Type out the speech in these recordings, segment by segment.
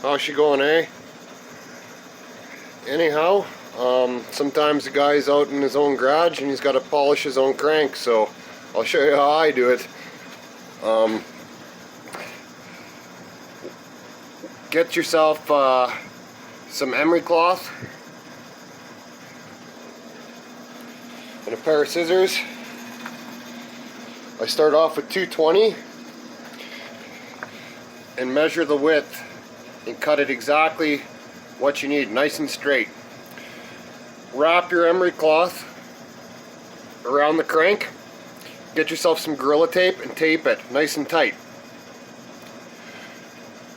How's she going, eh? Anyhow, sometimes the guy's out in his own garage and he's got to polish his own crank, so I'll show you how I do it. Get yourself some emery cloth and a pair of scissors. I start off with 220 and measure the width and cut it exactly what you need, nice and straight. Wrap your emery cloth around the crank. Get yourself some Gorilla Tape and tape it nice and tight.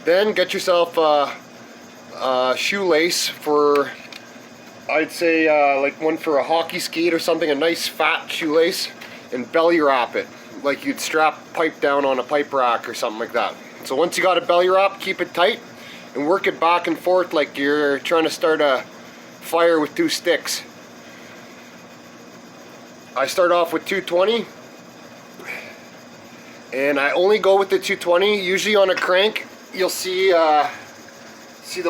Then get yourself a shoelace for, I'd say like one for a hockey skate or something, a nice fat shoelace, and belly wrap it like you'd strap pipe down on a pipe rack or something like that. So once you got a belly wrap, keep it tight and work it back and forth like you're trying to start a fire with two sticks. I start off with 220 and I only go with the 220. Usually on a crank you'll see the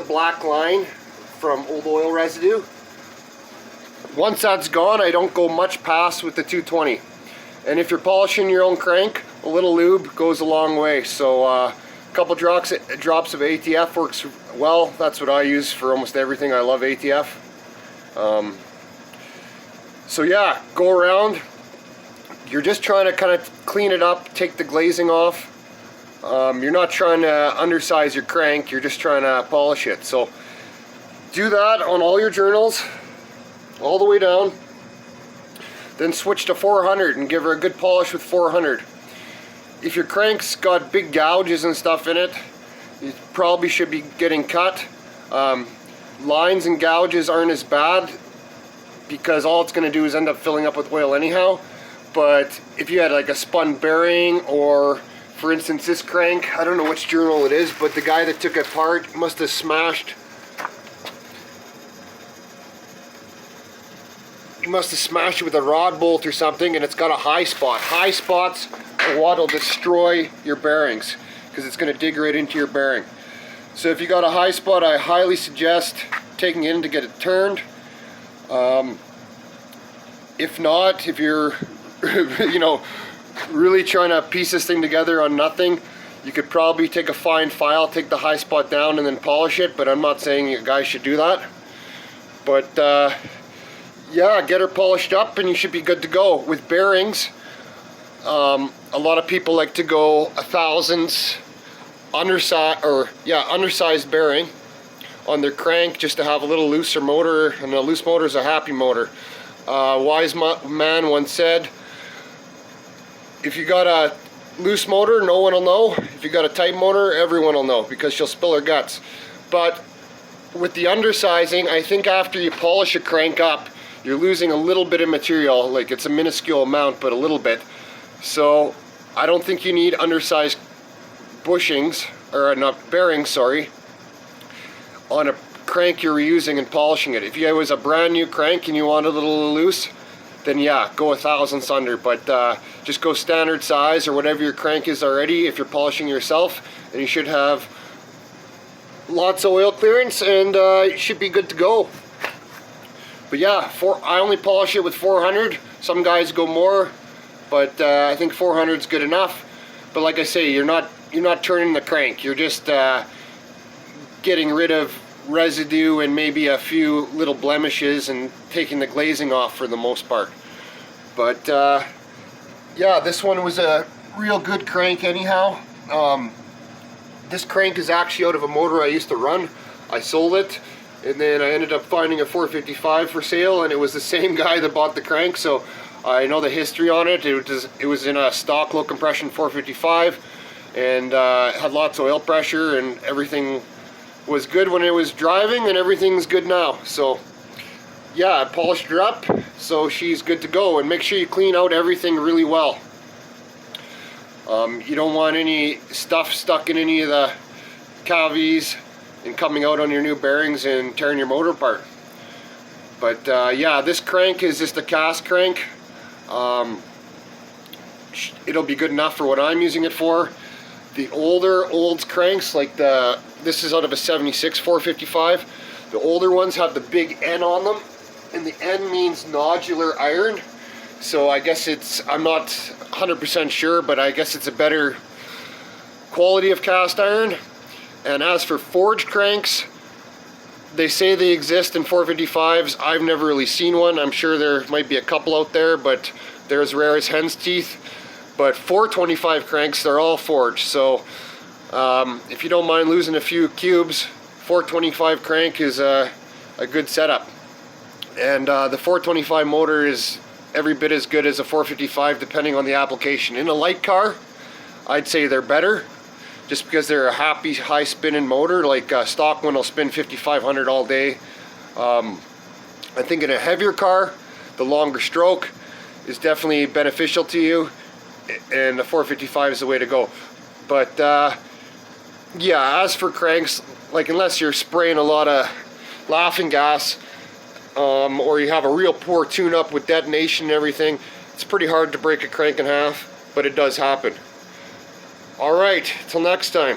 black line from old oil residue. Once that's gone, I don't go much past with the 220. And if you're polishing your own crank, a little lube goes a long way. So a couple drops of ATF works well. That's what I use for almost everything. I love ATF. So yeah, go around. You're just trying to kind of clean it up, take the glazing off. You're not trying to undersize your crank, you're just trying to polish it. So do that on all your journals, all the way down. Then switch to 400 and give her a good polish with 400. If your crank's got big gouges and stuff in it, you probably should be getting cut. Lines and gouges aren't as bad because all it's going to do is end up filling up with oil anyhow. But if you had like a spun bearing, or for instance this crank, I don't know which journal it is, but the guy that took it apart must have smashed it with a rod bolt or something, and it's got a high spot. High spots are what will destroy your bearings because it's going to dig right into your bearing. So if you got a high spot, I highly suggest taking it in to get it turned. If not, if you're really trying to piece this thing together on nothing, you could probably take a fine file, take the high spot down and then polish it, but I'm not saying you guys should do that. But yeah, get her polished up and you should be good to go. With bearings, a lot of people like to go 1/1000 undersized bearing on their crank just to have a little looser motor, and a loose motor is a happy motor. Wise man once said, if you got a loose motor, no one will know. If you got a tight motor, everyone will know because she'll spill her guts. But with the undersizing, I think after you polish a crank up, you're losing a little bit of material. Like, it's a minuscule amount, but a little bit. So I don't think you need undersized bushings, or not bearings, sorry, on a crank you're reusing and polishing it. If it was a brand new crank and you want it a little loose, then yeah, go 1/1000 under. But just go standard size or whatever your crank is already if you're polishing yourself, and you should have lots of oil clearance and you should be good to go. But yeah, I only polish it with 400. Some guys go more, but I think 400 is good enough. But like I say, you're not turning the crank. You're just getting rid of residue and maybe a few little blemishes and taking the glazing off for the most part. But yeah, this one was a real good crank anyhow. This crank is actually out of a motor I used to run. I sold it, and then I ended up finding a 455 for sale, and it was the same guy that bought the crank, so I know the history on it. It was in a stock low compression 455, and had lots of oil pressure, and everything was good when it was driving, and everything's good now. So yeah, I polished her up, so she's good to go. And make sure you clean out everything really well. You don't want any stuff stuck in any of the cavities and coming out on your new bearings and tearing your motor apart. But yeah, this crank is just a cast crank. It'll be good enough for what I'm using it for. the older Olds cranks, like this is out of a 76 455. The older ones have the big N on them, and the N means nodular iron. So I guess I'm not 100% sure, but I guess it's a better quality of cast iron. And as for forged cranks, they say they exist in 455s. I've never really seen one. I'm sure there might be a couple out there, but they're as rare as hen's teeth. But 425 cranks, they're all forged. So if you don't mind losing a few cubes, 425 crank is a good setup. And the 425 motor is every bit as good as a 455 depending on the application. In a light car, I'd say they're better, just because they're a happy high spinning motor. Like stock one will spin 5,500 all day. I think in a heavier car, the longer stroke is definitely beneficial to you, and the 455 is the way to go. But yeah, as for cranks, like unless you're spraying a lot of laughing gas, or you have a real poor tune-up with detonation and everything, it's pretty hard to break a crank in half, but it does happen. Alright, till next time.